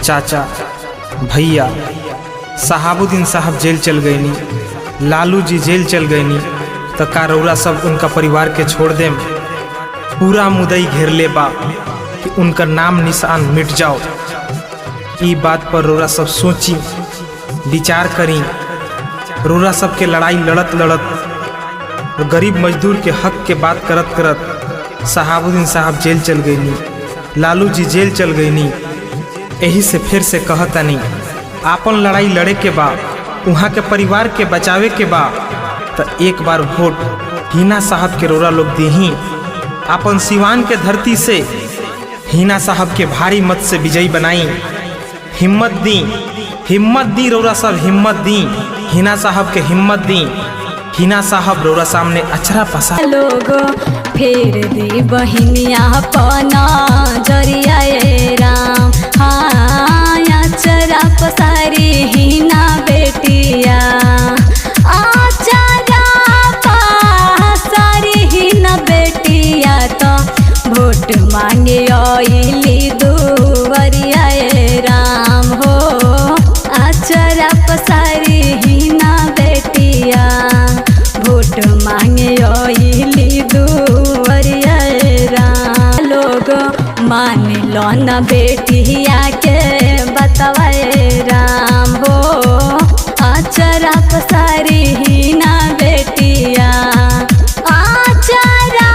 चाचा भैया शहाबुद्दीन साहब जेल चल गईनी, लालू जी जेल चल गईनी, तो का रौरा सब उनका परिवार के छोड़ देम? पूरा मुदई घेर ले बा कि उनका नाम निशान मिट जाओ। ई बात पर रौरा सब सोची विचार करी। रौरा सब के लड़ाई लड़त लड़त गरीब मजदूर के हक के बात करत करत शहाबुद्दीन साहब जेल चल गईनी, लालू जी जेल चल गईनी। यही से फिर से कहतनी आपन लड़ाई लड़े के बा, वहाँ के परिवार के बचावे के बा, तो एक बार वोट हिना साहब के रौरा लोग दीही। आपन सिवान के धरती से हिना साहब के भारी मत से विजयी बनाई। हिम्मत दी रौरा सब, हिम्मत दी, हिना साहब के हिम्मत दी। हिना साहब रौरा सामने अचरा पसा लोगो फेर दी बहिनिया पना जरिया राम। हाँ अचरा पसारी हिना बेटिया, अचरा पसारी हिना बेटिया, तो वोट मांगे आइली दुवरिया राम हो। अचरा पसारी हिना बेटिया, वोट मांगे आइली दुवरिया राम। लोग मान लो न बेटिया के बतवाए राम हो। अचरा पसारी हिना बेटिया, अचरा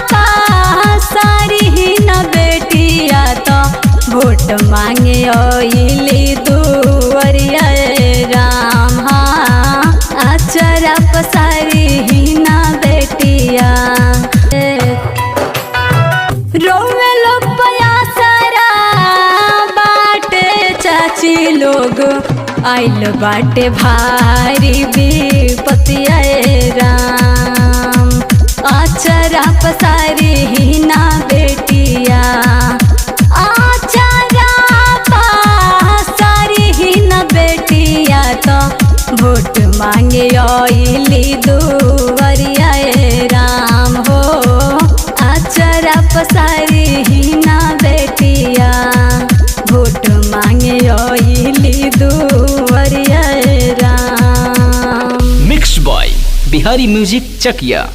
पसारी हिना बेटिया, तो वोट मांगे आइली दुवरिया राम। हाँ अचरा पसारी हिना बेटिया, रोवे लोग पयासरा बाटे चाची लोग, आइल बाटे भारी विपतिया राम। अचरा पसारी हिना बेटिया, अचरा पसारी हिना बेटिया, तो वोट मांगे आइली दुवरिया राम हो। अचरा पसारी हिना बेटिया, वोट मांगे आइली दुवरिया Ram. Mix boy Bihari music चकिया।